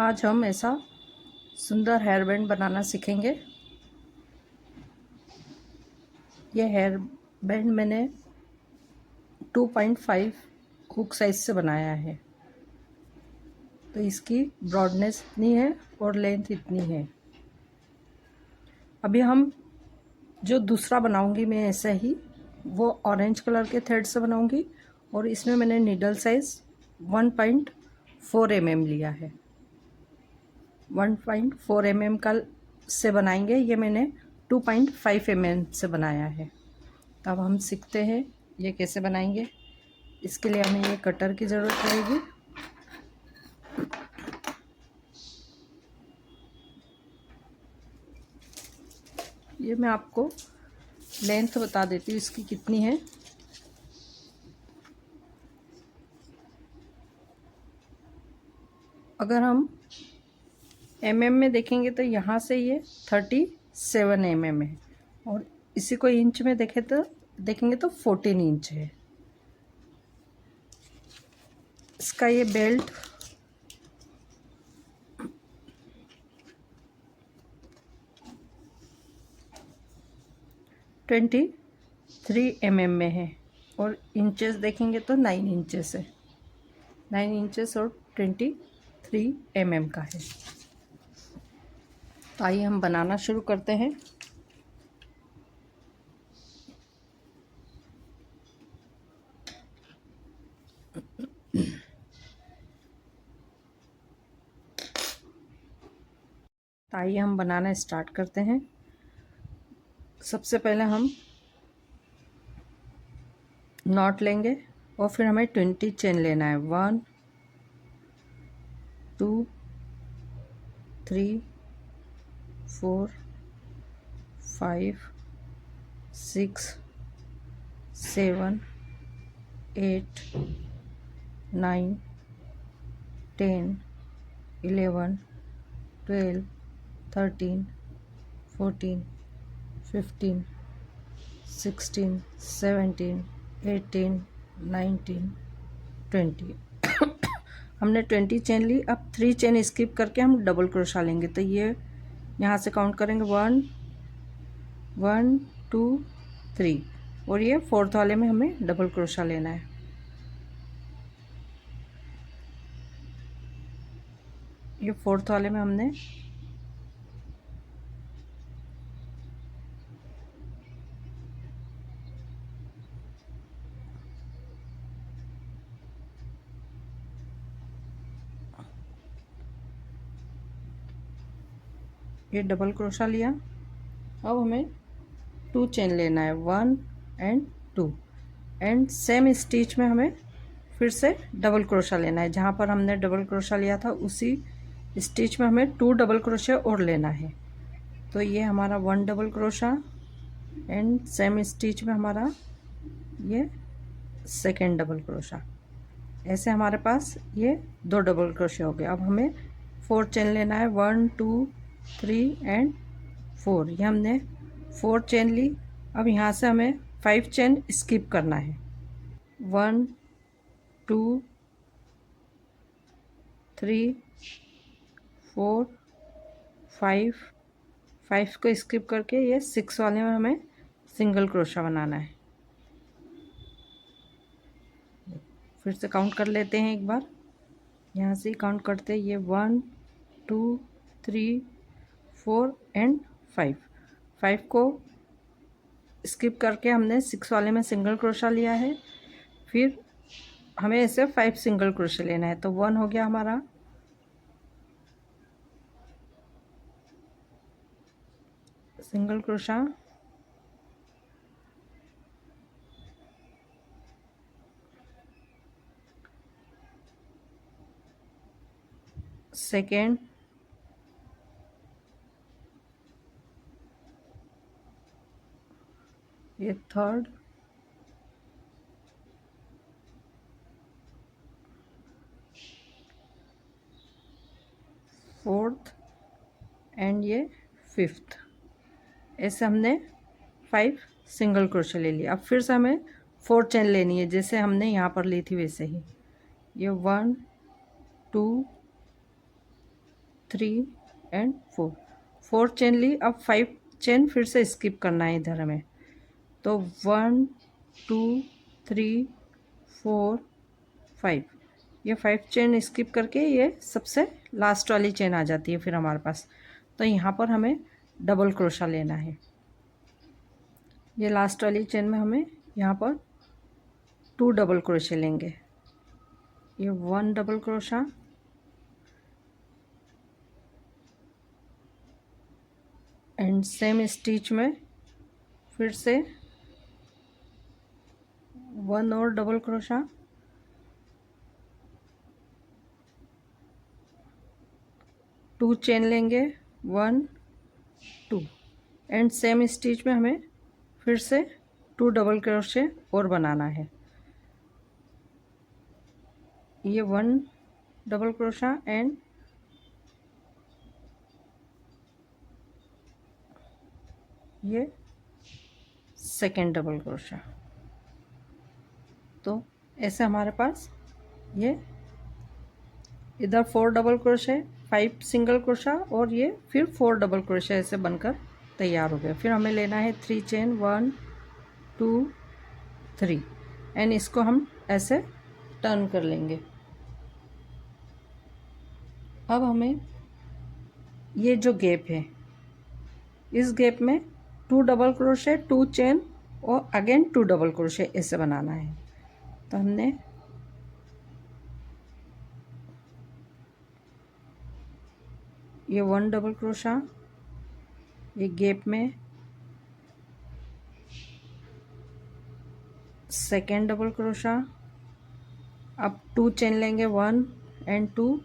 आज हम ऐसा सुंदर हेयर बैंड बनाना सीखेंगे। ये हेयर बैंड मैंने 2.5 हुक साइज से बनाया है, तो इसकी ब्रॉडनेस इतनी है और लेंथ इतनी है। अभी हम जो दूसरा बनाऊंगी मैं ऐसा ही, वो ऑरेंज कलर के थ्रेड से बनाऊंगी और इसमें मैंने नीडल साइज 1.4 mm लिया है। 1.4 mm का से बनाएंगे। ये मैंने 2.5 mm से बनाया है। तब हम सीखते हैं ये कैसे बनाएंगे। इसके लिए हमें ये कटर की ज़रूरत रहेगी। ये मैं आपको लेंथ बता देती हूँ इसकी कितनी है। अगर हम mm में देखेंगे तो यहाँ से ये 37 mm है, और इसी को इंच में देखेंगे तो 14 इंच है। इसका ये बेल्ट 23 mm में है, और इंचेस देखेंगे तो 9 इंचेस है। 9 इंचेस और 23 mm का है। तो आइए हम बनाना शुरू करते हैं। तो आइए हम बनाना स्टार्ट करते हैं। सबसे पहले हम नॉट लेंगे और फिर हमें 20 चेन लेना है। 1 2 3 4 5 6 7 8 9 10 11 12 13 14 15 16 17 18 19 20 हमने 20 चेन ली। अब 3 चेन स्किप करके हम डबल क्रोशा लेंगे। तो ये यहाँ से काउंट करेंगे 1 1 2 3, और ये फोर्थ वाले में हमें डबल क्रोशा लेना है। ये फोर्थ वाले में हमने ये डबल क्रोशा लिया। अब हमें 2 चेन लेना है, 1 एंड 2, एंड सेम स्टिच में हमें फिर से डबल क्रोशा लेना है। जहाँ पर हमने डबल क्रोशा लिया था उसी स्टिच में हमें 2 डबल क्रोशा और लेना है। तो ये हमारा 1 double crochet, and same stitch में हमारा ये सेकेंड डबल क्रोशा। ऐसे हमारे पास ये 2 डबल क्रोशे हो गए। अब हमें 4 चेन लेना है, 1 2 3 एंड 4। ये हमने 4 चेन ली। अब यहाँ से हमें 5 चेन स्किप करना है। 1 2 3 4 5 5 को स्किप करके ये 6 वाले में हमें सिंगल क्रोशा बनाना है। फिर से काउंट कर लेते हैं एक बार। यहाँ से काउंट करते हैं, ये 1 2 3 4 एंड 5। 5 को स्किप करके हमने 6 वाले में सिंगल क्रोशा लिया है। फिर हमें ऐसे 5 सिंगल क्रोशा लेना है। तो 1 हो गया हमारा, सिंगल क्रोशा, सेकेंड, ये थर्ड, फोर्थ एंड ये फिफ्थ। ऐसे हमने 5 सिंगल क्रोशा ले लिया। अब फिर से हमें 4 चेन लेनी है, जैसे हमने यहाँ पर ली थी वैसे ही। ये 1 2 3 एंड 4, 4 चेन ली। अब 5 चेन फिर से स्किप करना है इधर हमें। तो 1 2 3 4 5, ये 5 चेन स्किप करके ये सबसे लास्ट वाली चेन आ जाती है फिर हमारे पास। तो यहाँ पर हमें डबल क्रोशा लेना है। ये लास्ट वाली चेन में हमें यहाँ पर 2 डबल क्रोशे लेंगे। ये 1 double crochet and same stitch में फिर से 1 और डबल क्रोशा, 2 चेन लेंगे, 1 2 एंड सेम स्टिच में हमें फिर से 2 डबल क्रोशे और बनाना है। ये 1 डबल क्रोशा एंड ये सेकेंड डबल क्रोशा। तो ऐसे हमारे पास ये इधर 4 डबल क्रोशे, 5 सिंगल क्रोशा और ये फिर 4 डबल क्रोशे ऐसे बनकर तैयार हो गया। फिर हमें लेना है 3 चेन, 1 2 3 एंड इसको हम ऐसे टर्न कर लेंगे। अब हमें ये जो गैप है, इस गैप में 2 डबल क्रोशे, 2 चेन और अगेन 2 डबल क्रोशे ऐसे बनाना है। तो हमने ये 1 डबल क्रोशा, ये गैप में सेकेंड डबल क्रोशा, अब 2 चेन लेंगे, 1 एंड 2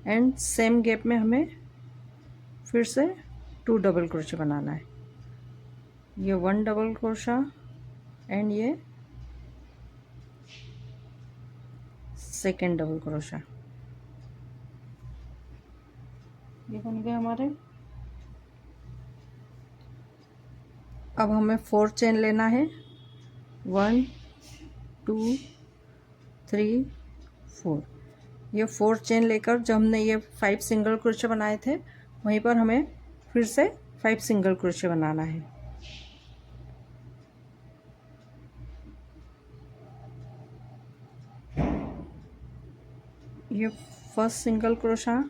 एंड सेम गैप में हमें फिर से 2 डबल क्रोशे बनाना है। ये 1 डबल क्रोशा एंड ये सेकेंड डबल क्रोशा, ये बन गए हमारे। अब हमें 4 चेन लेना है, 1 2 3 4। ये 4 चेन लेकर जब हमने ये 5 सिंगल क्रोशे बनाए थे वहीं पर हमें फिर से 5 सिंगल क्रोशे बनाना है। ये फर्स्ट सिंगल क्रोशा,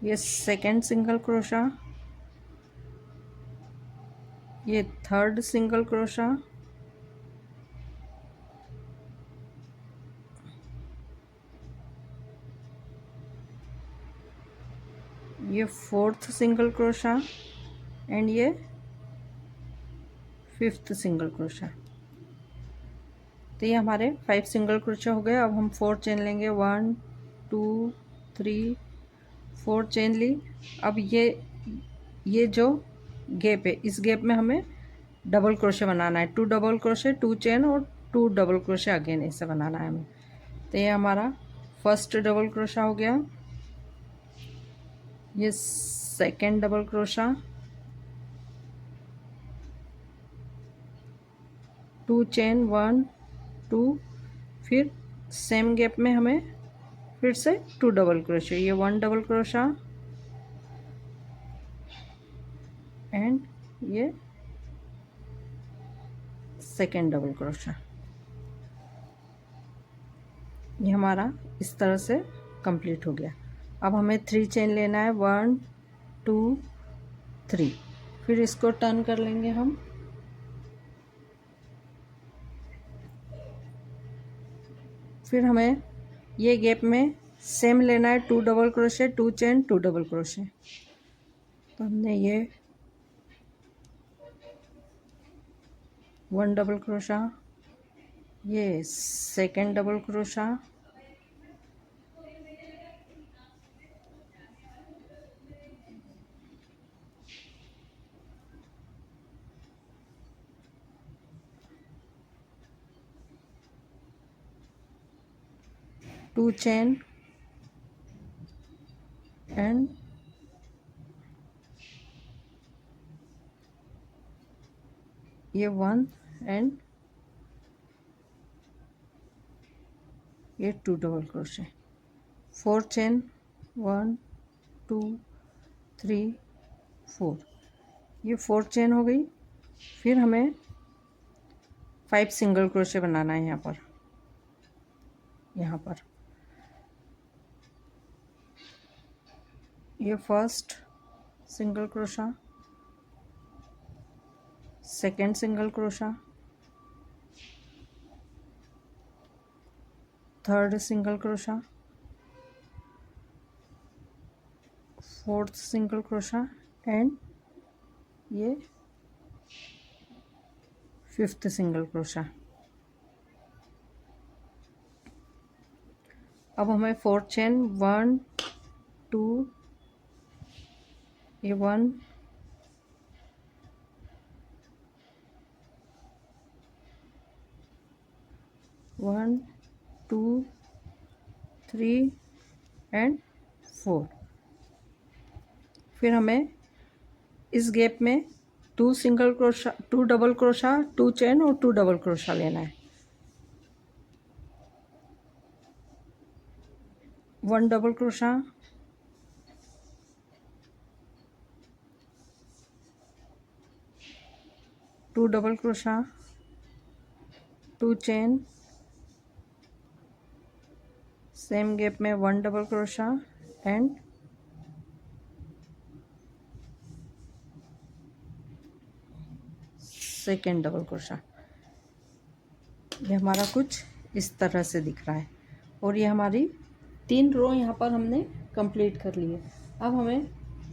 ये सेकेंड सिंगल क्रोशा, ये थर्ड सिंगल क्रोशा, ये फोर्थ सिंगल क्रोशा एंड ये फिफ्थ सिंगल क्रोशा। तो ये हमारे 5 सिंगल क्रोशा हो गए। अब हम 4 चेन लेंगे, 1 2 3 4 चेन ली। अब ये जो गैप है, इस गैप में हमें डबल क्रोशे बनाना है। 2 डबल क्रोशे, 2 चेन और 2 डबल क्रोशे अगेन ऐसे बनाना है हमें। तो ये हमारा फर्स्ट डबल क्रोशा हो गया, ये सेकेंड डबल क्रोशा, 2 चेन, 1 2, फिर सेम गैप में हमें फिर से 2 डबल क्रोशे, ये 1 डबल क्रोशा एंड ये सेकेंड डबल क्रोशा। ये हमारा इस तरह से कंप्लीट हो गया। अब हमें 3 चेन लेना है, 1 2 3, फिर इसको टर्न कर लेंगे हम। फिर हमें ये गैप में सेम लेना है, 2 double crochet, 2 chain, 2 double crochet. तो हमने ये 1 डबल क्रोशा, ये second double crochet, to chain and ये 1 एंड ये 2 डबल क्रोशे। 4 चेन, 1 2 3 4, ये 4 चेन हो गई। फिर हमें 5 सिंगल क्रोशे बनाना है यहाँ पर। ये first single crochet, second single crochet, third single crochet, fourth single crochet and ये फिफ्थ सिंगल क्रोशा। अब हमें 4 चेन, 1 2, ये 1 1 2 3 एंड 4। फिर हमें इस गैप में 2 single crochet, 2 double crochet, 2 chain और 2 डबल क्रोशा लेना है। 1 double crochet, 2 double crochet, 2 chain, same gap में 1 double crochet and second double crochet. ये हमारा कुछ इस तरह से दिख रहा है और ये हमारी 3 रो यहाँ पर हमने कंप्लीट कर ली है। अब हमें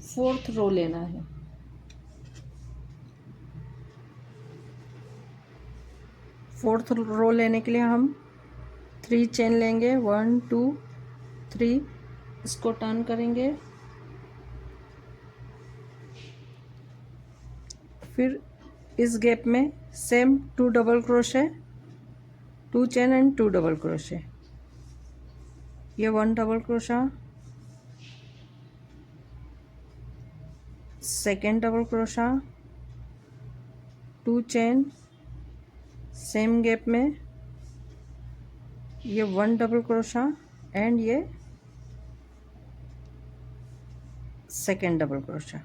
4th रो लेना है। फोर्थ रो लेने के लिए हम 3 चेन लेंगे, 1 2 3, इसको टर्न करेंगे। फिर इस गैप में same 2 double crochet, 2 chain and 2 double crochet, ये 1 double crochet, second double crochet, 2 chain, same gap में ये 1 डबल क्रोशा एंड ये सेकेंड डबल क्रोशा,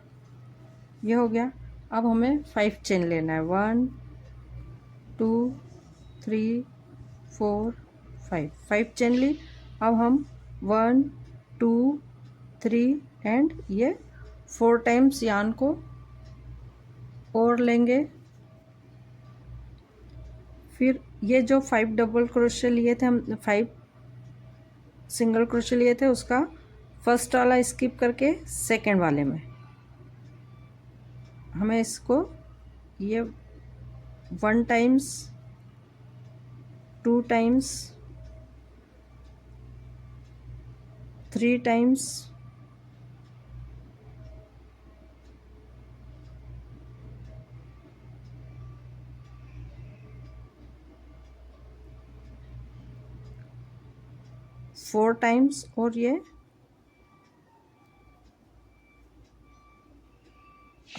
ये हो गया। अब हमें 5 चेन लेना है, 1 2 3 4 5, 5 चेन ली। अब हम 1 2 3 एंड ये 4 टाइम्स यार्न को और लेंगे। फिर ये जो 5 डबल क्रोशे लिए थे हम, 5 सिंगल क्रोशे लिए थे, उसका फर्स्ट वाला स्किप करके सेकेंड वाले में हमें इसको ये 1 टाइम्स, 2 टाइम्स, 3 टाइम्स, 4 टाइम्स और ये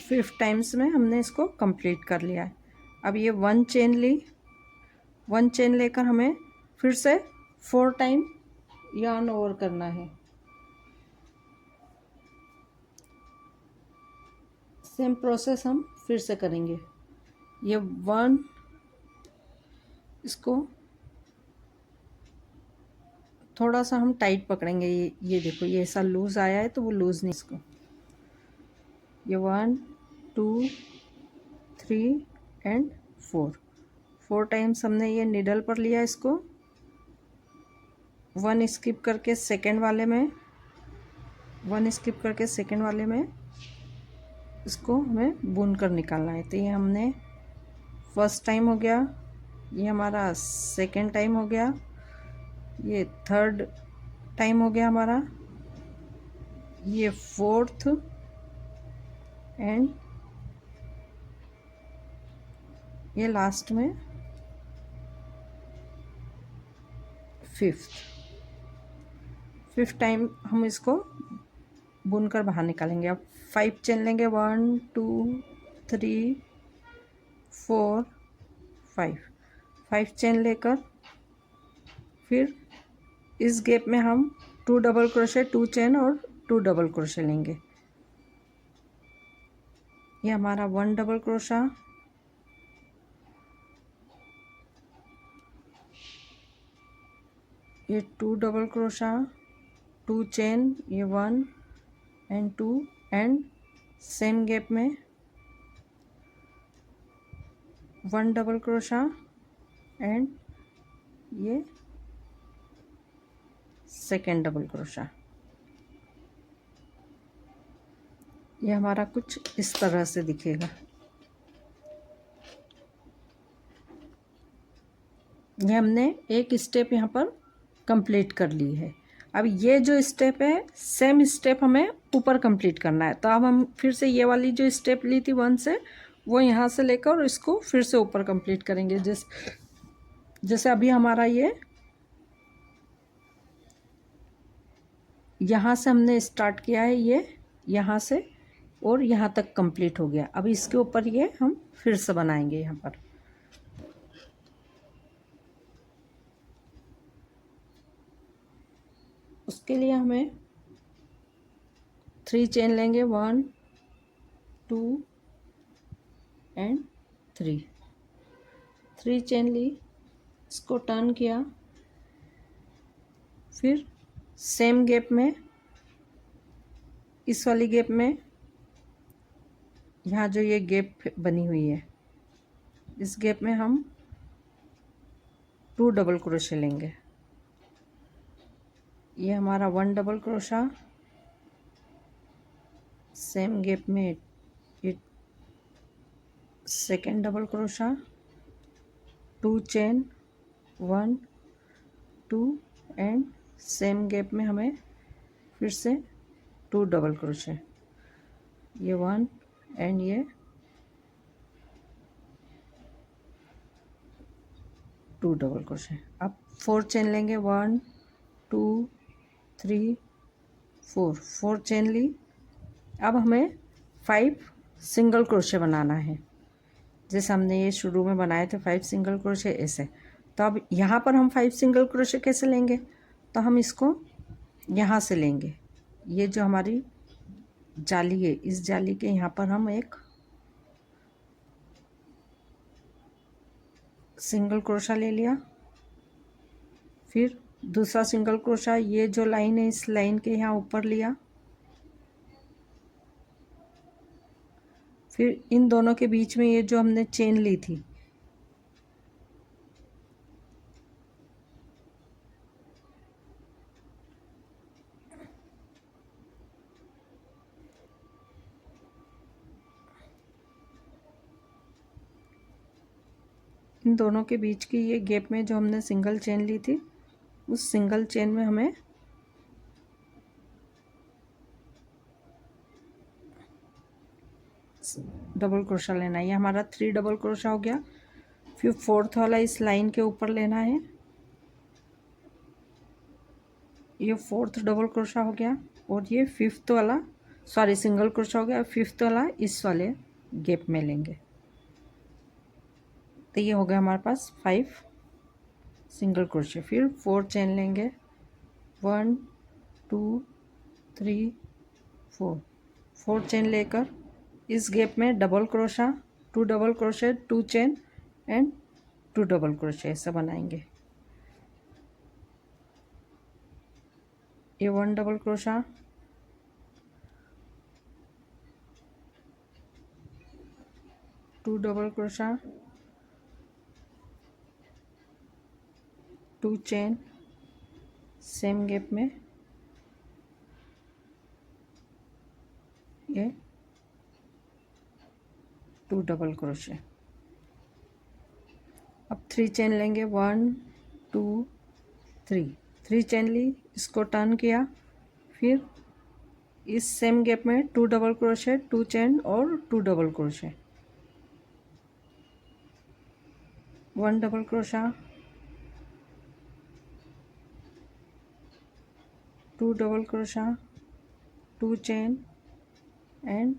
5 टाइम्स में हमने इसको कंप्लीट कर लिया है। अब ये 1 चेन ली, 1 चेन लेकर हमें फिर से 4 टाइम यार्न ओवर करना है। सेम प्रोसेस हम फिर से करेंगे। ये 1, इसको थोड़ा सा हम टाइट पकड़ेंगे। ये देखो, ये ऐसा लूज आया है तो वो लूज नहीं, इसको ये 1 2 3 एंड 4 टाइम्स हमने ये निडल पर लिया। इसको 1 स्किप करके सेकेंड वाले में, 1 स्किप करके सेकेंड वाले में इसको हमें बुन कर निकालना है। तो ये हमने फर्स्ट टाइम हो गया, ये हमारा सेकेंड टाइम हो गया, ये थर्ड टाइम हो गया हमारा, ये फोर्थ एंड ये लास्ट में फिफ्थ टाइम हम इसको बुनकर बाहर निकालेंगे। अब 5 चेन लेंगे, 1 2 3 4 5 चेन लेकर फिर इस गैप में हम 2 डबल क्रोशे, 2 चेन और 2 डबल क्रोशे लेंगे। ये हमारा 1 डबल क्रोशा, ये 2 डबल क्रोशा, 2 चेन, ये 1 एंड 2 एंड सेम गैप में 1 डबल क्रोशा एंड ये सेकेंड डबल क्रोशा। ये हमारा कुछ इस तरह से दिखेगा। ये हमने एक स्टेप यहाँ पर कंप्लीट कर ली है। अब ये जो स्टेप है सेम स्टेप हमें ऊपर कंप्लीट करना है। तो अब हम फिर से ये वाली जो स्टेप ली थी 1 से, वो यहाँ से लेकर और इसको फिर से ऊपर कंप्लीट करेंगे। जैसे अभी हमारा ये यहाँ से हमने स्टार्ट किया है, ये यहाँ से और यहाँ तक कंप्लीट हो गया। अब इसके ऊपर ये हम फिर से बनाएंगे। यहाँ पर उसके लिए हमें 3 चेन लेंगे, 1 2 एंड 3 चेन ली, इसको टर्न किया, फिर सेम गैप में, इस वाली गैप में, यहाँ जो ये गैप बनी हुई है इस गैप में हम 2 डबल क्रोशे लेंगे। ये हमारा 1 डबल क्रोशा, सेम गैप में ये second double crochet, 2 chain, 1 2 and same gap में हमें फिर से 2 डबल क्रोशे, ये 1 एंड ये 2 डबल क्रोशे। अब 4 चेन लेंगे, 1 2 3 4 चेन ली। अब हमें 5 सिंगल क्रोशे बनाना है। जैसे हमने ये शुरू में बनाए थे 5 सिंगल क्रोशे ऐसे। तो अब यहाँ पर हम 5 सिंगल क्रोशे कैसे लेंगे? तो हम इसको यहाँ से लेंगे। ये जो हमारी जाली है इस जाली के यहाँ पर हम एक सिंगल क्रोशा ले लिया, फिर दूसरा सिंगल क्रोशा ये जो लाइन है इस लाइन के यहाँ ऊपर लिया, फिर इन दोनों के बीच में ये जो हमने चेन ली थी इन दोनों के बीच की ये गैप में जो हमने सिंगल चेन ली थी उस सिंगल चेन में हमें डबल क्रोशा लेना है। ये हमारा 3 डबल क्रोशा हो गया। फिर 4th वाला इस लाइन के ऊपर लेना है, ये 4th डबल क्रोशा हो गया। और ये 5th वाला सिंगल क्रोशा हो गया। 5th वाला इस वाले गैप में लेंगे। तो ये हो गया हमारे पास 5 सिंगल क्रोशे। फिर 4 चेन लेंगे, 1 2 3 4 चेन लेकर इस गैप में double crochet, 2 double crochet, 2 chain and 2 double crochet ऐसा बनाएंगे। ये 1 double crochet, 2 double crochet, 2 chain, same gap में ये 2 डबल क्रोशे। अब 3 चेन लेंगे, 1 2 3 चेन ली, इसको टर्न किया, फिर इस सेम गैप में 2 डबल क्रोशे, 2 चेन और 2 double crochet, 1 double crochet, 2 double crochet, 2 chain and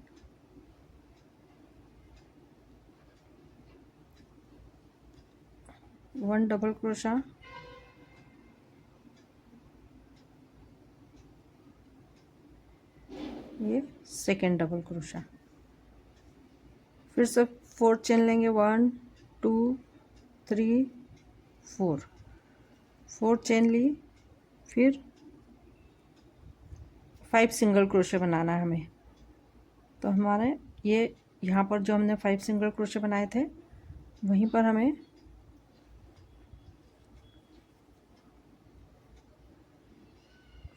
1 double crochet, ये सेकेंड डबल क्रोशा। फिर से 4 चेन लेंगे, 1 2 3 4, 4 चेन ली। फिर 5 सिंगल क्रोशे बनाना है हमें। तो हमारे ये यहाँ पर जो हमने 5 सिंगल क्रोशे बनाए थे वहीं पर हमें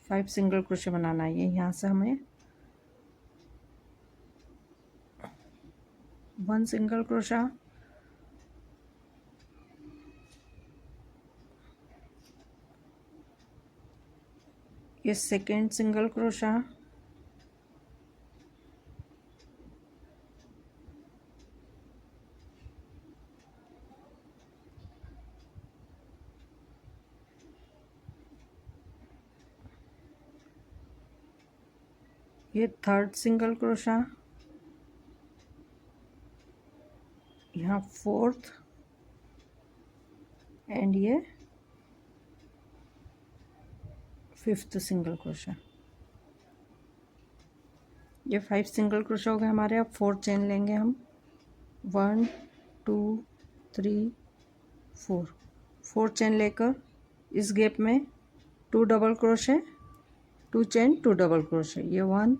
5 सिंगल क्रोशे बनाना है। ये यहाँ से हमें 1 सिंगल क्रोशा, ये सेकेंड सिंगल क्रोशा, ये थर्ड सिंगल क्रोशा, यहाँ फोर्थ, एंड ये फिफ्थ सिंगल क्रोशा। ये 5 सिंगल क्रोशा हो गए हमारे। अब 4 चेन लेंगे हम, 1 2 3 4, 4 चेन लेकर इस गैप में 2 double crochet, 2 chain 2 double crochet. ये 1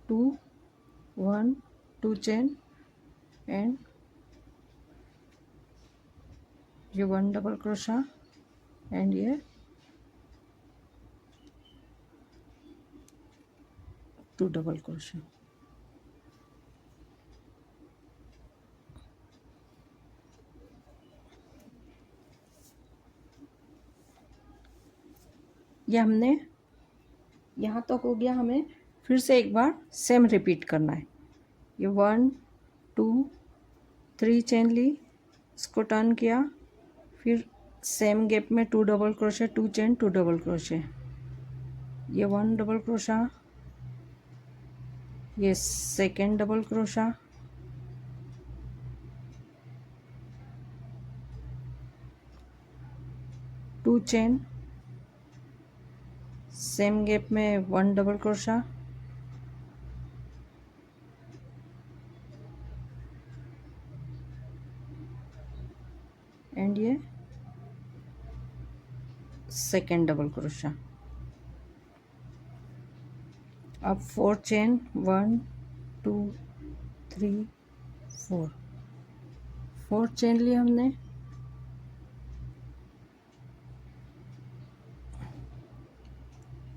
2 1 2 चेन एंड ये 1 डबल क्रोशा एंड ये 2 डबल क्रोशा। ये हमने यहाँ तक हो गया। हमें फिर से एक बार सेम रिपीट करना है। ये 1 2 3 चेन ली, इसको टर्न किया, फिर सेम गैप में 2 double crochet, 2 chain 2 double crochet, ये 1 डबल क्रोशा, ये second double crochet, to chain, same gap में 1 डबल क्रोशा, एंड ये सेकेंड डबल क्रोशा। अब 4 चेन, 1 2 3 4, 4 चेन लिए हमने।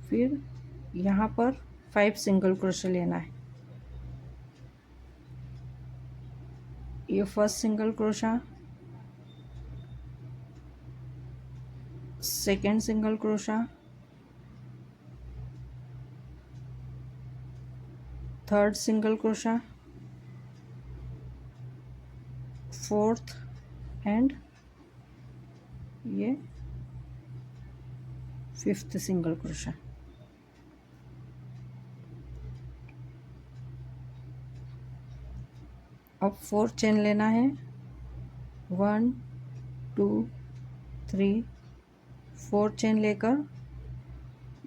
फिर यहाँ पर 5 सिंगल क्रोशे लेना है। ये first single crochet, second single crochet, third single crochet, fourth and ये फिफ्थ सिंगल क्रोशा। अब 4 चेन लेना है, 1 2 3 4 चेन लेकर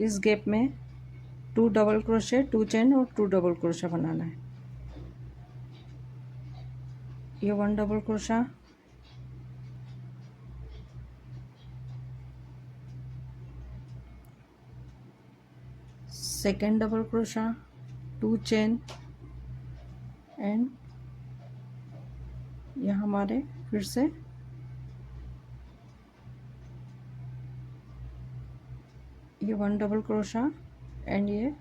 इस गैप में 2 डबल क्रोशे, 2 चेन और 2 डबल क्रोशा बनाना है। ये 1 double crochet, second double crochet, 2 chain and यहाँ हमारे फिर से ये 1 डबल क्रोशा एंड ये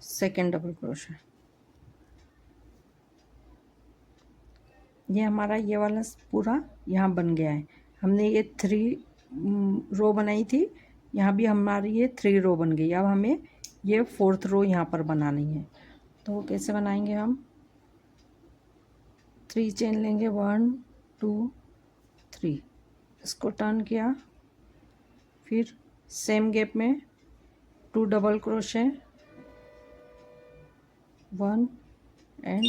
सेकेंड डबल क्रोशा। ये हमारा ये वाला पूरा यहाँ बन गया है। हमने ये 3 रो बनाई थी, यहाँ भी हमारी ये 3 रो बन गई। अब हमें ये 4th रो यहाँ पर बनानी है। तो कैसे बनाएंगे हम? 3 चेन लेंगे, 1 2 3, इसको टर्न किया, फिर सेम गैप में 2 डबल क्रोशे, 1 and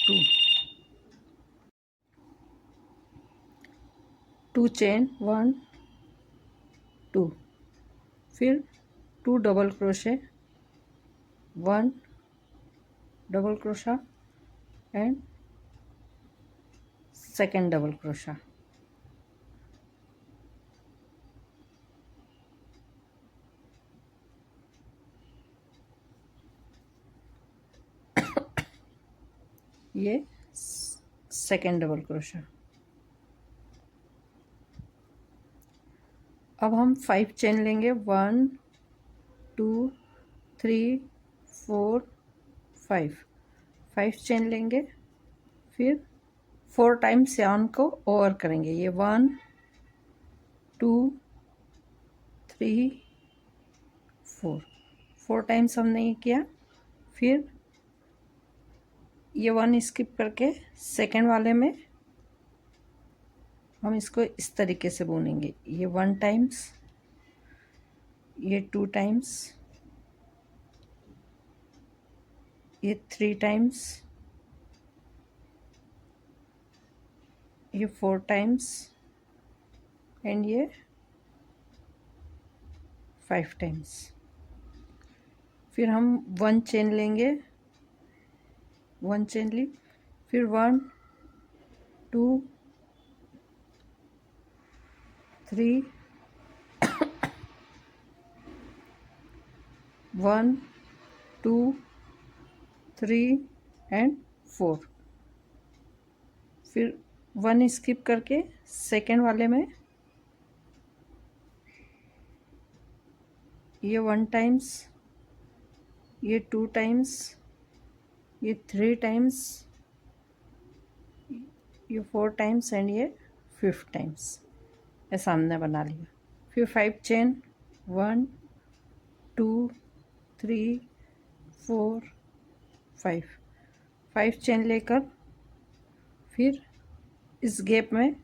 2, 2 चेन 1 2, फिर 2 double crochet, 1 double crochet and second double crochet. ये सेकेंड डबल क्रोशा। अब हम 5 चेन लेंगे, 1 2 3 4 5, 5 चेन लेंगे, फिर 4 टाइम्स यार्न को ओवर करेंगे। ये 1 2 3 4, 4 टाइम्स हमने ये किया। फिर ये 1 स्किप करके सेकेंड वाले में हम इसको इस तरीके से बुनेंगे। ये 1 टाइम्स, ये 2 टाइम्स, ये 3 टाइम्स, ये 4 टाइम्स एंड ये 5 टाइम्स। फिर हम 1 चेन लेंगे, 1 चेन ली, फिर 1 2 3 1 2 3 एंड 4, फिर 1 स्किप करके सेकेंड वाले में ये 1 टाइम्स, ये 2 टाइम्स, ये 3 टाइम्स, ये 4 टाइम्स एंड ये 5 टाइम्स। ऐसा हमने बना लिया। फिर 5 चेन, 1 2 3 4 5, 5 चेन लेकर फिर इस गैप में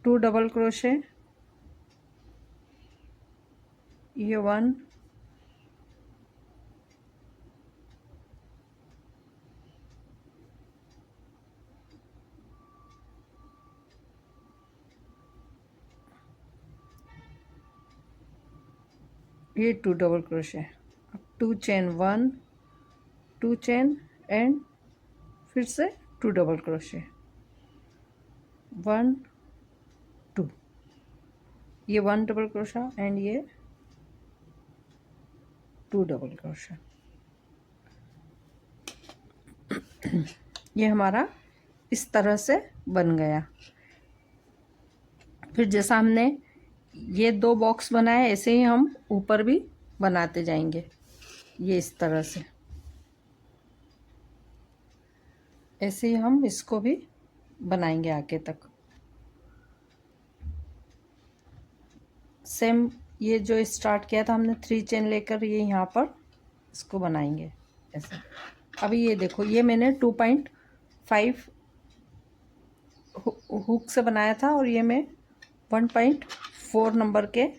2 डबल क्रोशे, ये 1 ये 2 डबल क्रोशे, अब 2 चेन, 1 2 चेन एंड फिर से 2 डबल क्रोशे, 1 2, ये 1 डबल क्रोशा एंड ये 2 डबल क्रोशा। ये हमारा इस तरह से बन गया। फिर जैसा हमने ये 2 बॉक्स बनाए, ऐसे ही हम ऊपर भी बनाते जाएंगे। ये इस तरह से, ऐसे ही हम इसको भी बनाएंगे आगे तक। सेम ये जो स्टार्ट किया था हमने 3 चेन लेकर, ये यहाँ पर इसको बनाएंगे ऐसे। अभी ये देखो, ये मैंने 2.5 हुक से बनाया था और ये मैं 1.4 नंबर के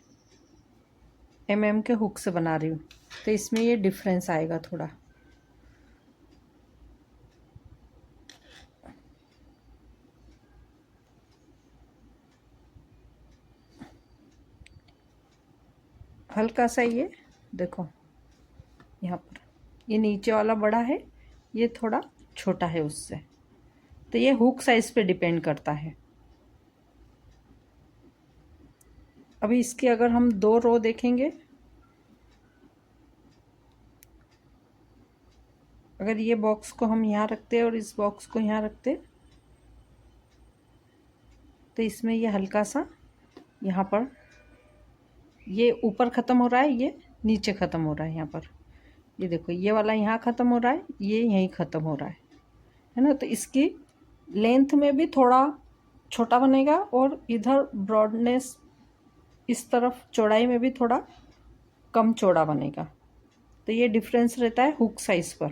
के हुक से बना रही हूँ, तो इसमें ये डिफरेंस आएगा थोड़ा। हल्का सा ये देखो, यहाँ पर ये नीचे वाला बड़ा है, ये थोड़ा छोटा है उससे, तो ये हुक साइज पे डिपेंड करता है। अभी इसकी अगर हम 2 रो देखेंगे, अगर ये बॉक्स को हम यहाँ रखते और इस बॉक्स को यहाँ रखते, तो इसमें ये हल्का सा यहाँ पर ये ऊपर ख़त्म हो रहा है, ये नीचे ख़त्म हो रहा है। यहाँ पर ये देखो, ये वाला यहाँ ख़त्म हो रहा है, ये यहीं ख़त्म हो रहा है ना। तो इसकी लेंथ में भी थोड़ा छोटा बनेगा और इधर ब्रॉडनेस, इस तरफ चौड़ाई में भी थोड़ा कम चौड़ा बनेगा। तो ये डिफरेंस रहता है हुक साइज़ पर।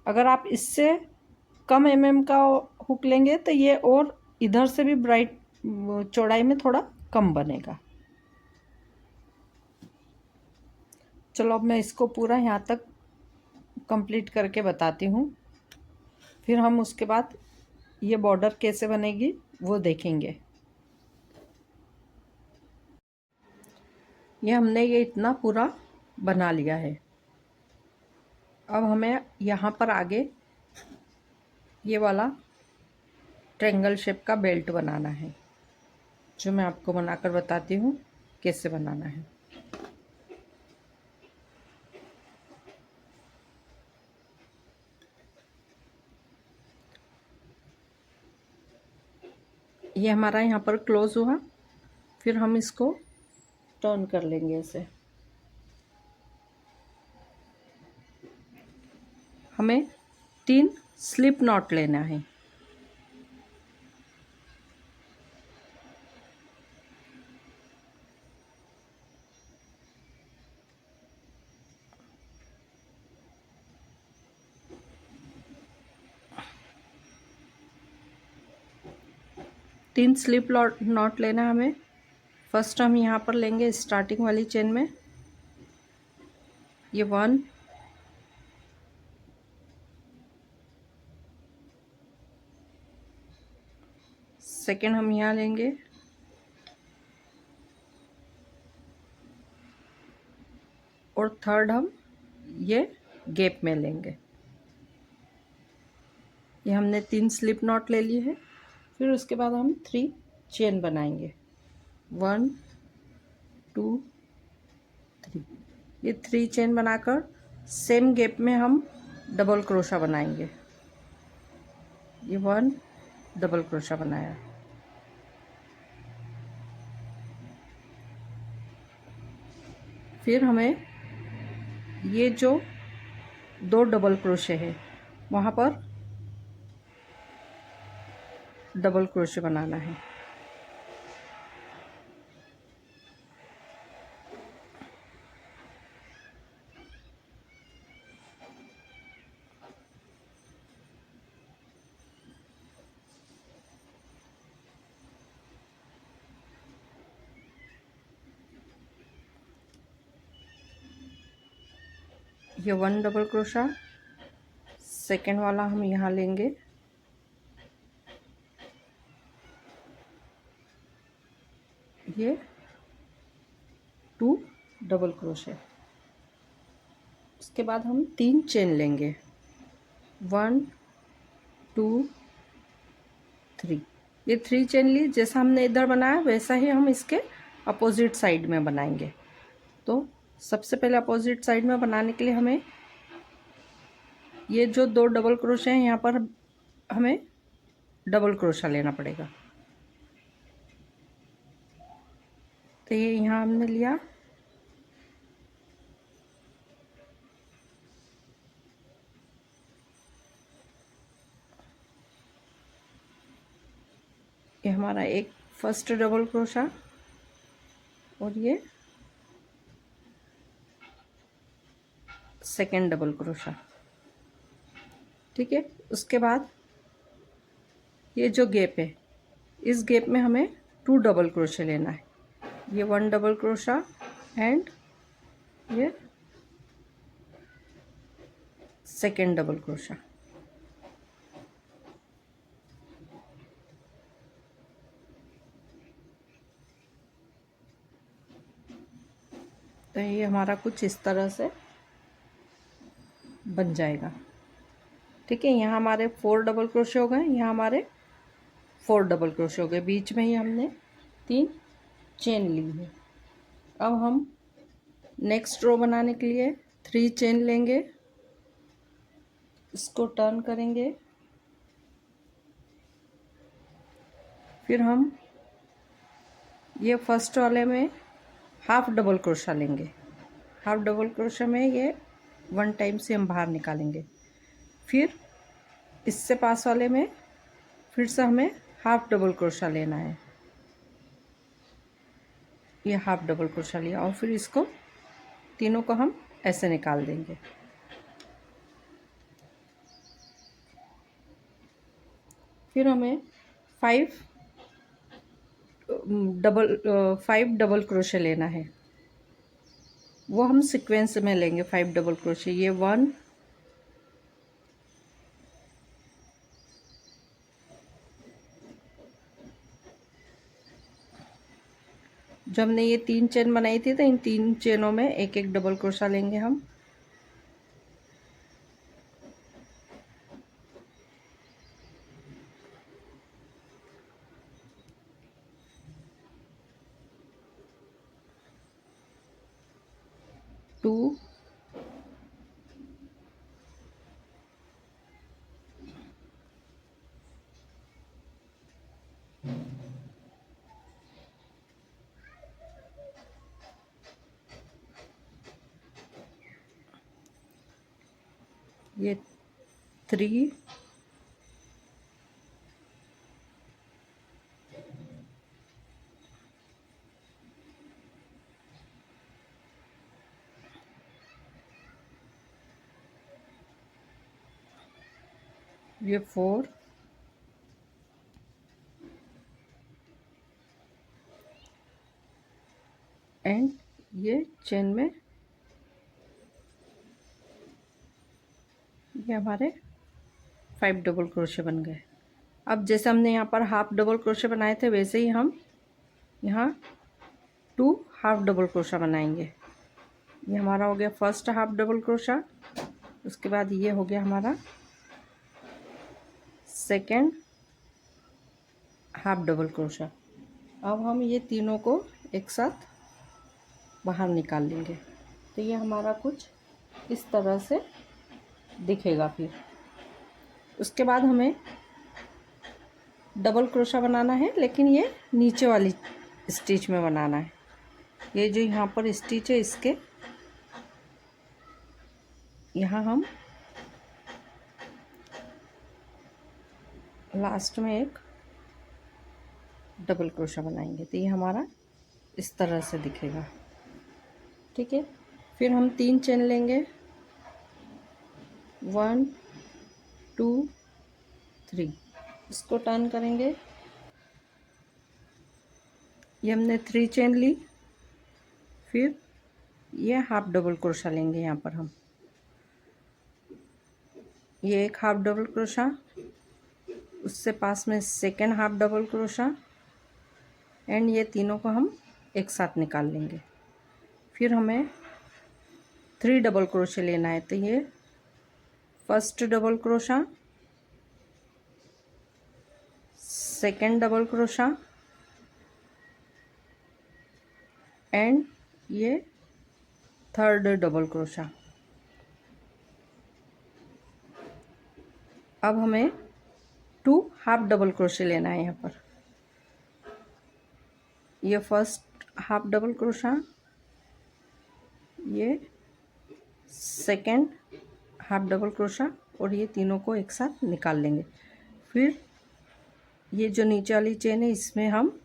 अगर आप इससे कम का हुक लेंगे तो ये और इधर से भी ब्राइट चौड़ाई में थोड़ा कम बनेगा। चलो अब मैं इसको पूरा यहाँ तक कंप्लीट करके बताती हूँ, फिर हम उसके बाद ये बॉर्डर कैसे बनेगी वो देखेंगे। ये हमने ये इतना पूरा बना लिया है। अब हमें यहाँ पर आगे ये वाला ट्रायंगल शेप का बेल्ट बनाना है, जो मैं आपको बनाकर बताती हूँ कैसे बनाना है। ये हमारा यहाँ पर क्लोज हुआ, फिर हम इसको टर्न कर लेंगे ऐसे। हमें 3 स्लिप नॉट लेना है। तीन स्लिप नॉट लेना है हमें। फर्स्ट हम यहाँ पर लेंगे स्टार्टिंग वाली चेन में, ये 1, सेकेंड हम यहाँ लेंगे, और थर्ड हम ये गैप में लेंगे। ये हमने 3 स्लिप नॉट ले ली है। फिर उसके बाद हम 3 चेन बनाएंगे, 1 2 3। ये 3 चेन बनाकर सेम गैप में हम डबल क्रोशा बनाएंगे। ये 1 डबल क्रोशा बनाया, फिर हमें ये जो 2 डबल क्रोशे है वहाँ पर डबल क्रोशे बनाना है। ये 1 डबल क्रोशा, सेकेंड वाला हम यहाँ लेंगे, ये 2 डबल क्रोशे। उसके बाद हम 3 चेन लेंगे, 1 2 3। ये 3 चेन ली, जैसा हमने इधर बनाया वैसा ही हम इसके अपोजिट साइड में बनाएंगे। तो सबसे पहले अपोजिट साइड में बनाने के लिए हमें ये जो 2 डबल क्रोशे हैं यहाँ पर हमें डबल क्रोशा लेना पड़ेगा। तो ये यहाँ हमने लिया, ये हमारा एक फर्स्ट डबल क्रोशा और ये सेकेंड डबल क्रोशा। ठीक है, उसके बाद ये जो गैप है इस गैप में हमें 2 डबल क्रोशे लेना है। ये 1 डबल क्रोशा एंड ये सेकेंड डबल क्रोशा। तो ये हमारा कुछ इस तरह से बन जाएगा। ठीक है, यहाँ हमारे 4 डबल क्रोशे हो गए, यहाँ हमारे 4 डबल क्रोशे हो गए, बीच में ही हमने 3 चेन ली है। अब हम नेक्स्ट रो बनाने के लिए 3 चेन लेंगे, इसको टर्न करेंगे, फिर हम ये फर्स्ट वाले में हाफ डबल क्रोशा लेंगे। हाफ डबल क्रोशा में ये 1 टाइम से हम बाहर निकालेंगे। फिर इससे पास वाले में फिर से हमें हाफ डबल क्रोशा लेना है, ये हाफ डबल क्रोशा लिया, और फिर इसको तीनों को हम ऐसे निकाल देंगे। फिर हमें 5 डबल क्रोशे लेना है। वो हम सीक्वेंस में लेंगे 5 डबल क्रोशे। ये 1, जो हमने ये 3 चेन बनाई थी तो इन 3 चेनों में एक एक डबल क्रोशा लेंगे हम। टू, ये 3, ये 4, एंड ये चेन में ये हमारे 5 डबल क्रोशे बन गए। अब जैसे हमने यहाँ पर हाफ डबल क्रोशे बनाए थे वैसे ही हम यहाँ 2 हाफ डबल क्रोशा बनाएंगे। ये हमारा हो गया फर्स्ट हाफ डबल क्रोशा। उसके बाद ये हो गया हमारा सेकेंड हाफ डबल क्रोशा। अब हम ये तीनों को एक साथ बाहर निकाल लेंगे। तो ये हमारा कुछ इस तरह से दिखेगा। फिर उसके बाद हमें डबल क्रोशा बनाना है, लेकिन ये नीचे वाली स्टिच में बनाना है। ये जो यहाँ पर स्टिच है इसके यहाँ हम लास्ट में एक डबल क्रोशा बनाएंगे। तो ये हमारा इस तरह से दिखेगा। ठीक है, फिर हम 3 चेन लेंगे, 1 2 3। इसको टर्न करेंगे। ये हमने 3 चेन ली। फिर ये हाफ डबल क्रोशा लेंगे। यहाँ पर हम ये एक हाफ डबल क्रोशा, उससे पास में second half double crochet, and ये तीनों को हम एक साथ निकाल लेंगे। फिर हमें 3 डबल क्रोशे लेना है। तो ये first double crochet, second double crochet, and ये थर्ड डबल क्रोशा। अब हमें 2 हाफ डबल क्रोशे लेना है। यहाँ पर ये फर्स्ट हाफ डबल क्रोशा, ये सेकेंड हाफ डबल क्रोशा, और ये तीनों को एक साथ निकाल लेंगे। फिर ये जो नीचे वाली चेन है इसमें हम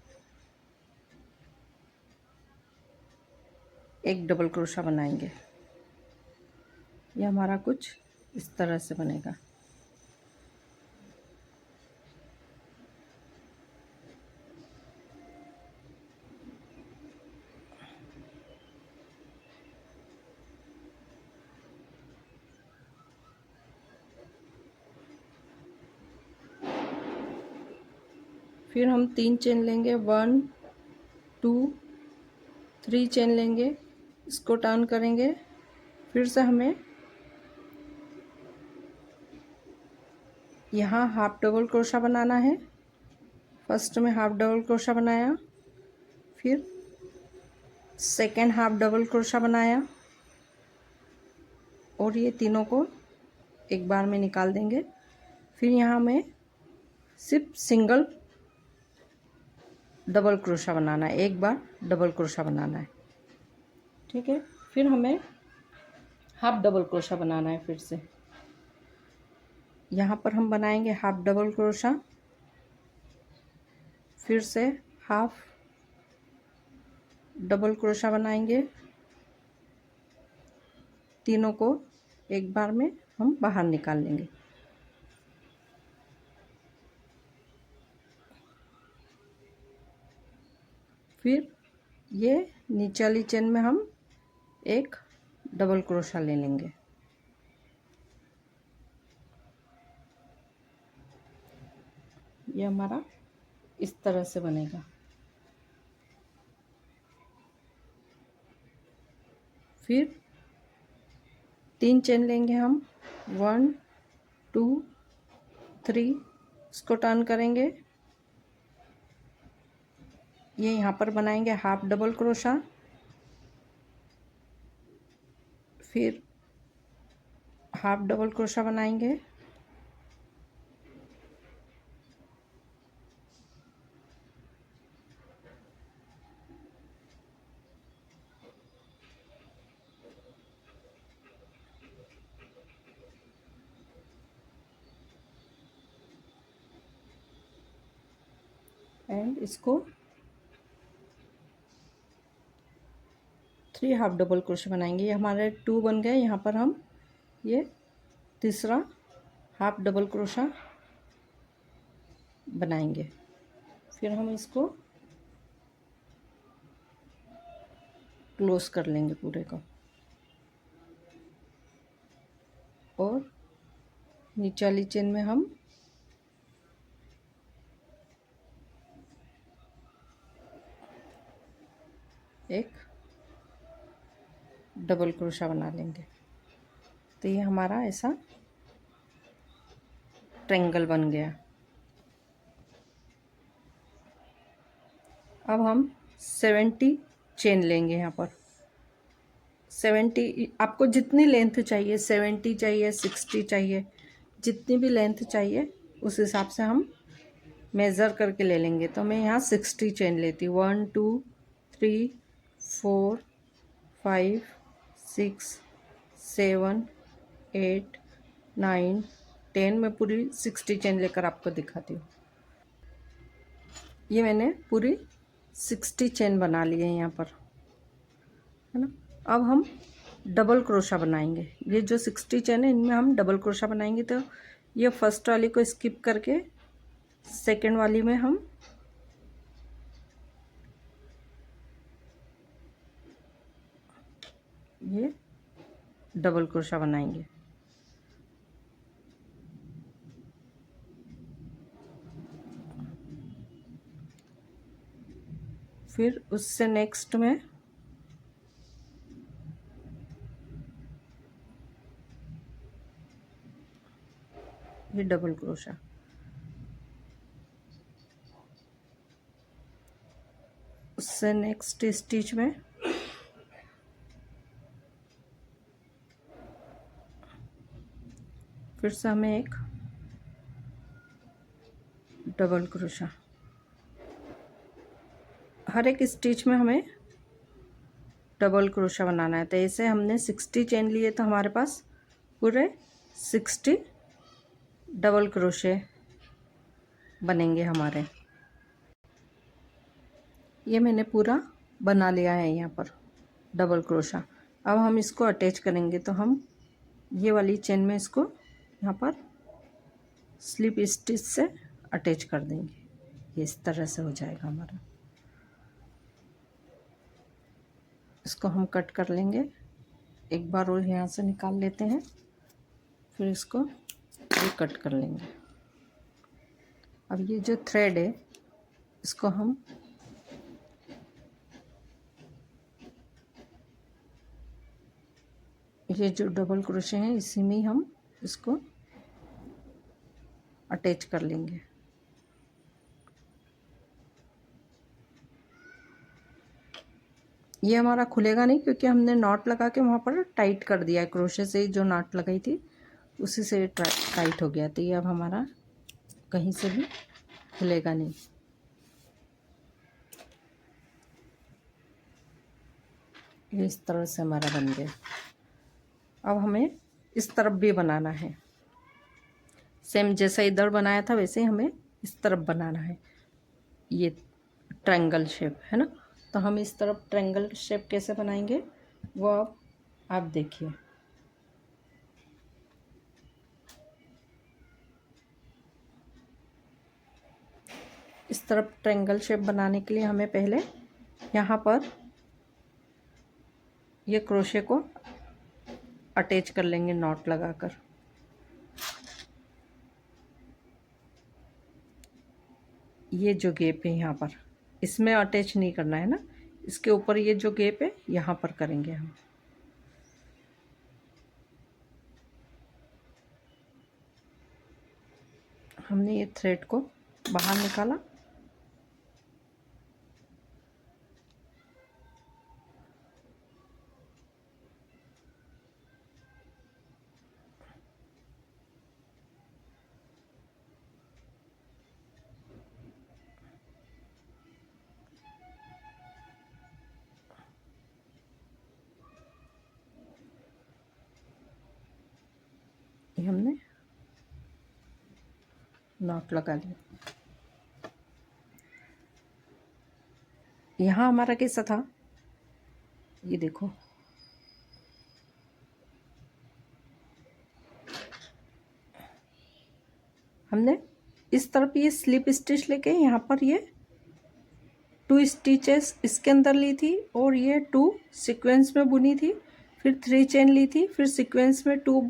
एक डबल क्रोशा बनाएंगे। ये हमारा कुछ इस तरह से बनेगा। फिर हम 3 चेन लेंगे, 1 2 3 चेन लेंगे। इसको टर्न करेंगे। फिर से हमें यहाँ हाफ डबल क्रोशा बनाना है। फर्स्ट में हाफ डबल क्रोशा बनाया, फिर सेकेंड हाफ डबल क्रोशा बनाया, और ये तीनों को एक बार में निकाल देंगे। फिर यहाँ हमें सिर्फ सिंगल डबल क्रोशा बनाना है, एक बार डबल क्रोशा बनाना है। ठीक है, फिर हमें हाफ डबल क्रोशा बनाना है। फिर से यहाँ पर हम बनाएंगे हाफ डबल क्रोशा, फिर से हाफ डबल क्रोशा बनाएंगे। तीनों को एक बार में हम बाहर निकाल लेंगे। फिर ये नीचे वाली चेन में हम एक डबल क्रोशा ले लेंगे। ये हमारा इस तरह से बनेगा। फिर 3 चेन लेंगे हम, 1 2 3, इसको टर्न करेंगे। ये यहाँ पर बनाएंगे हाफ डबल क्रोशा, फिर हाफ डबल क्रोशा बनाएंगे, एंड इसको 3 हाफ डबल क्रोशा बनाएंगे। ये हमारे 2 बन गए। यहाँ पर हम ये तीसरा हाफ डबल क्रोशा बनाएंगे। फिर हम इसको क्लोज कर लेंगे पूरे को, और नीचे वाली चेन में हम एक डबल क्रोशा बना लेंगे। तो ये हमारा ऐसा ट्रायंगल बन गया। अब हम 70 चेन लेंगे। यहाँ पर 70, आपको जितनी लेंथ चाहिए, 70 चाहिए, 60 चाहिए, जितनी भी लेंथ चाहिए उस हिसाब से हम मेज़र करके ले लेंगे। तो मैं यहाँ 60 चेन लेती हूँ। 1 2 3 4 5 6 7 8 9 10, मैं पूरी 60 चेन लेकर आपको दिखाती हूँ। ये मैंने पूरी 60 चेन बना ली है यहाँ पर, है ना। अब हम डबल क्रोशा बनाएंगे। ये जो 60 चेन है इनमें हम डबल क्रोशा बनाएंगे। तो ये फर्स्ट वाली को स्किप करके सेकेंड वाली में हम ये डबल क्रोशा बनाएंगे। फिर उससे नेक्स्ट में ये डबल क्रोशा, उससे नेक्स्ट स्टिच में फिर से हमें एक डबल क्रोशा। हर एक स्टिच में हमें डबल क्रोशा बनाना है। तो ऐसे हमने 60 चेन लिए तो हमारे पास पूरे 60 डबल क्रोशे बनेंगे हमारे। ये मैंने पूरा बना लिया है यहाँ पर डबल क्रोशा। अब हम इसको अटैच करेंगे। तो हम ये वाली चेन में इसको यहाँ पर स्लिप स्टिच से अटैच कर देंगे। ये इस तरह से हो जाएगा हमारा। इसको हम कट कर लेंगे। एक बार और यहाँ से निकाल लेते हैं, फिर इसको ये कट कर लेंगे। अब ये जो थ्रेड है इसको हम ये जो डबल क्रोशे हैं इसी में हम इसको अटैच कर लेंगे। ये हमारा खुलेगा नहीं क्योंकि हमने नॉट लगा के वहाँ पर टाइट कर दिया है। क्रोशे से जो नॉट लगाई थी उसी से टाइट हो गया। तो ये अब हमारा कहीं से भी खुलेगा नहीं। ये इस तरह से हमारा बन गया। अब हमें इस तरफ भी बनाना है। सेम जैसा इधर बनाया था वैसे ही हमें इस तरफ बनाना है। ये ट्रायंगल शेप है ना। तो हम इस तरफ ट्रायंगल शेप कैसे बनाएंगे वो अब आप देखिए। इस तरफ ट्रायंगल शेप बनाने के लिए हमें पहले यहाँ पर ये क्रोशे को अटैच कर लेंगे नॉट लगाकर। ये जो गैप है यहाँ पर, इसमें अटैच नहीं करना है ना, इसके ऊपर ये जो गैप है यहाँ पर करेंगे हम। हमने ये थ्रेड को बाहर निकाला, ये हमने नॉट लगा लिया। यहाँ हमारा कैसा था, ये देखो, हमने इस तरफ ये स्लिप स्टिच लेके यहाँ पर ये 2 स्टिचेस इसके अंदर ली थी और ये 2 सीक्वेंस में बुनी थी, फिर 3 चेन ली थी, फिर सीक्वेंस में 2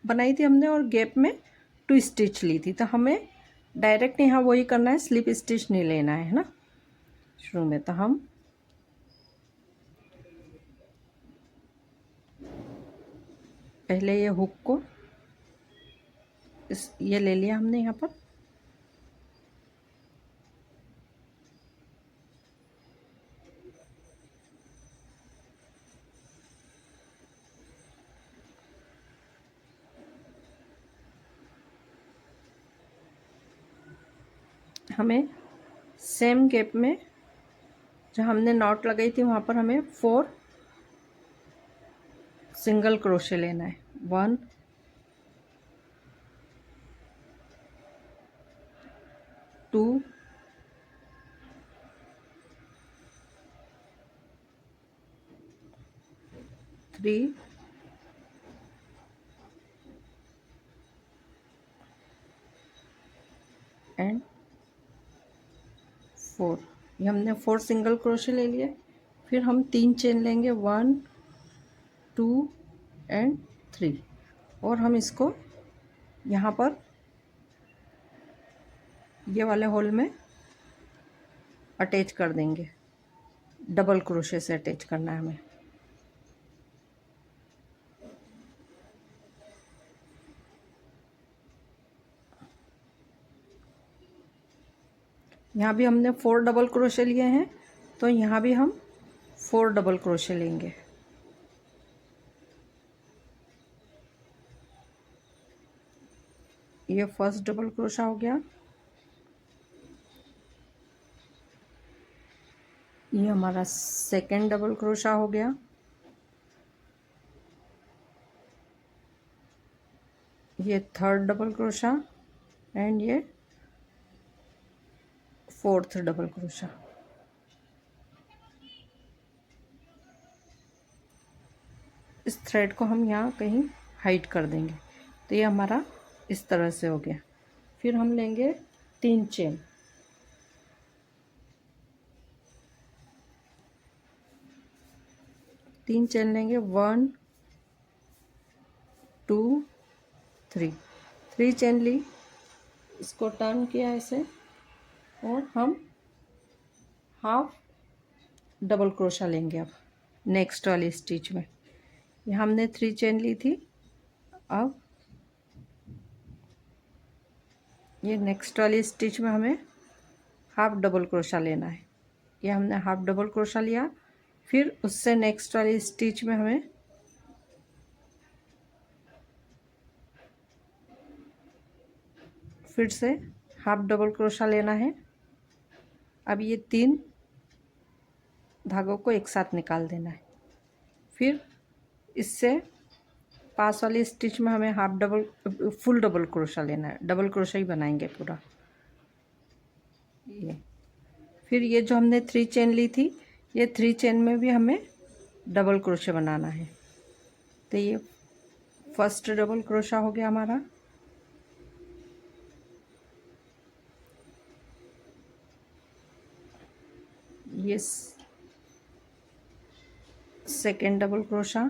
बनाई थी हमने और गैप में 2 स्टिच ली थी। तो हमें डायरेक्ट यहाँ वही करना है, स्लिप स्टिच नहीं लेना है ना शुरू में। तो हम पहले ये हुक को ये ले लिया हमने यहाँ पर, हमें सेम गैप में जो हमने नॉट लगाई थी वहाँ पर हमें 4 सिंगल क्रोशे लेना है। 1 2 3 एंड 4। ये हमने 4 सिंगल क्रोशे ले लिए। फिर हम 3 चेन लेंगे, 1 2 एंड 3, और हम इसको यहाँ पर ये वाले होल में अटैच कर देंगे। डबल क्रोशे से अटैच करना है हमें। यहाँ भी हमने 4 डबल क्रोशे लिए हैं, तो यहाँ भी हम 4 डबल क्रोशे लेंगे। ये फर्स्ट डबल क्रोशा हो गया, ये हमारा सेकंड डबल क्रोशा हो गया, ये थर्ड डबल क्रोशा एंड ये फोर्थ डबल क्रोशा। इस थ्रेड को हम यहाँ कहीं हाइड कर देंगे। तो ये हमारा इस तरह से हो गया। फिर हम लेंगे 3 चेन, 3 चेन लेंगे, 1 2 3, 3 चेन ली, इसको टर्न किया ऐसे, और हम हाफ डबल क्रोशा लेंगे अब नेक्स्ट वाली स्टिच में। यहाँ हमने 3 चेन ली थी, अब ये नेक्स्ट वाली स्टिच में हमें हाफ डबल क्रोशा लेना है। ये हमने हाफ डबल क्रोशा लिया, फिर उससे नेक्स्ट वाली स्टिच में हमें फिर से हाफ डबल क्रोशा लेना है। अब ये 3 धागों को एक साथ निकाल देना है। फिर इससे पास वाली स्टिच में हमें half double full double crochet लेना है, डबल क्रोशा ही बनाएंगे पूरा। ये फिर ये जो हमने 3 चेन ली थी, ये 3 चेन में भी हमें डबल क्रोशा बनाना है। तो ये फर्स्ट डबल क्रोशा हो गया हमारा, ये सेकेंड डबल क्रोशा,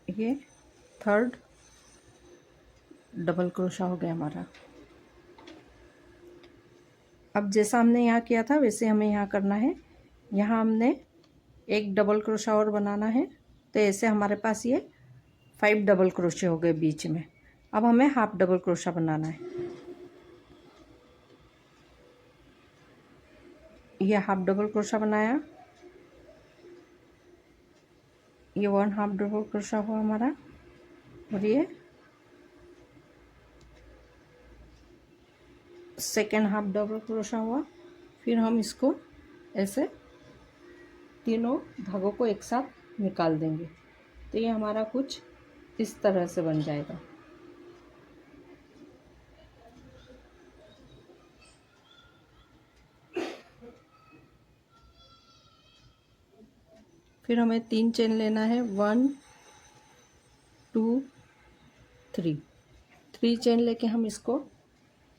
ये थर्ड डबल क्रोशा हो गया हमारा। अब जैसा हमने यहाँ किया था वैसे हमें यहाँ करना है। यहाँ हमने एक डबल क्रोशा और बनाना है, तो ऐसे हमारे पास ये 5 डबल क्रोशे हो गए बीच में। अब हमें हाफ डबल क्रोशा बनाना है। ये हाफ डबल क्रोशा बनाया, ये 1 हाफ डबल क्रोशा हुआ हमारा, और ये सेकेंड हाफ डबल क्रोशा हुआ। फिर हम इसको ऐसे तीनों धागों को एक साथ निकाल देंगे, तो ये हमारा कुछ इस तरह से बन जाएगा। फिर हमें 3 चेन लेना है, 1 2 3। 3 चेन लेके हम इसको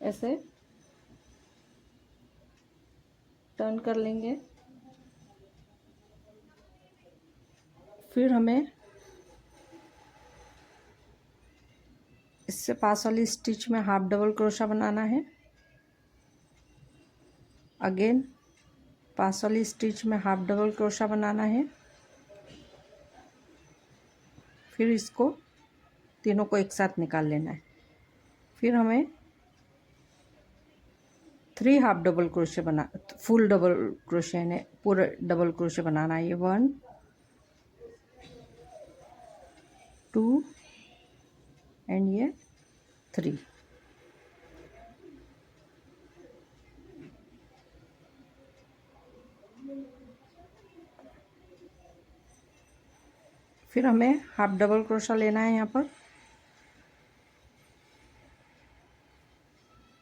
ऐसे टर्न कर लेंगे। फिर हमें इससे पास वाली स्टिच में हाफ डबल क्रोशा बनाना है। अगेन पास वाली स्टिच में हाफ डबल क्रोशा बनाना है। फिर इसको तीनों को एक साथ निकाल लेना है। फिर हमें 3 हाफ डबल क्रोशे बना, फुल डबल क्रोशे ने पूरा डबल क्रोशे बनाना है। ये 1 2 एंड ये 3। फिर हमें हाफ डबल क्रोशा लेना है यहाँ पर,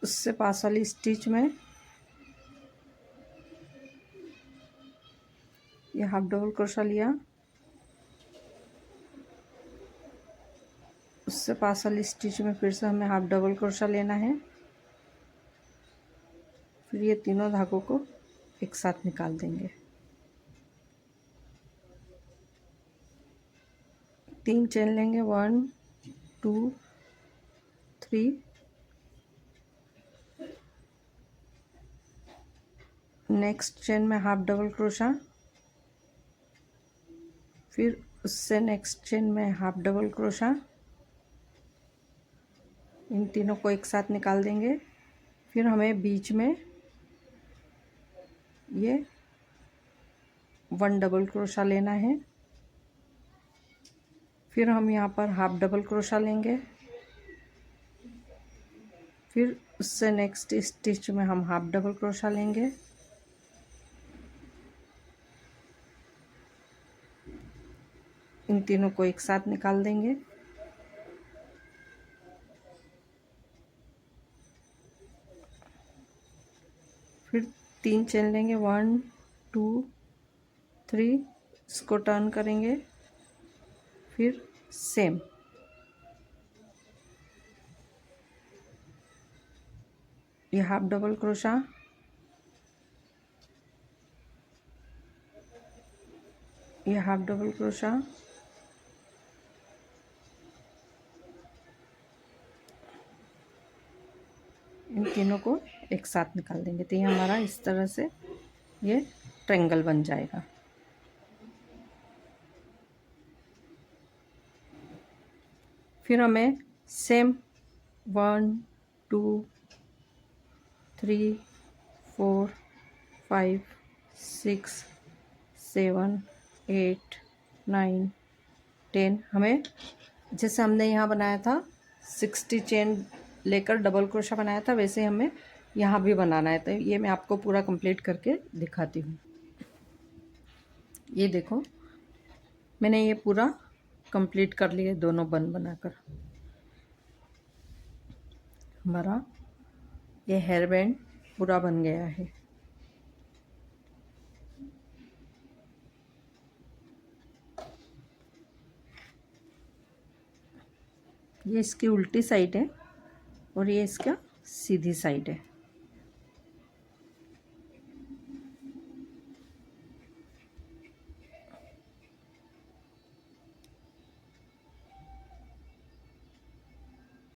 उससे पास वाली स्टिच में ये हाफ डबल क्रोशा लिया, उससे पास वाली स्टिच में फिर से हमें हाफ डबल क्रोशा लेना है। फिर ये तीनों धागों को एक साथ निकाल देंगे। 3 चेन लेंगे, 1 2 3। नेक्स्ट चेन में हाफ डबल क्रोशा, फिर उससे नेक्स्ट चेन में हाफ डबल क्रोशा, इन तीनों को एक साथ निकाल देंगे। फिर हमें बीच में ये 1 डबल क्रोशा लेना है। फिर हम यहाँ पर हाफ डबल क्रोशा लेंगे। फिर उससे नेक्स्ट स्टिच में हम हाफ डबल क्रोशा लेंगे। इन तीनों को एक साथ निकाल देंगे। फिर 3 चेन लेंगे, 1 2 3, इसको टर्न करेंगे। फिर सेम ये हाफ डबल क्रोशा, ये हाफ डबल क्रोशा, इन तीनों को एक साथ निकाल देंगे, तो ये हमारा इस तरह से ये ट्रायंगल बन जाएगा। फिर हमें सेम 1 2 3 4 5 6 7 8 9 10, हमें जैसे हमने यहाँ बनाया था 60 चेन लेकर डबल क्रोशा बनाया था, वैसे हमें यहाँ भी बनाना है। तो ये मैं आपको पूरा कंप्लीट करके दिखाती हूँ। ये देखो मैंने ये पूरा कंप्लीट कर लिया, दोनों बन बनाकर। हमारा ये हेयर बैंड पूरा बन गया है। ये इसकी उल्टी साइड है और ये इसका सीधी साइड है।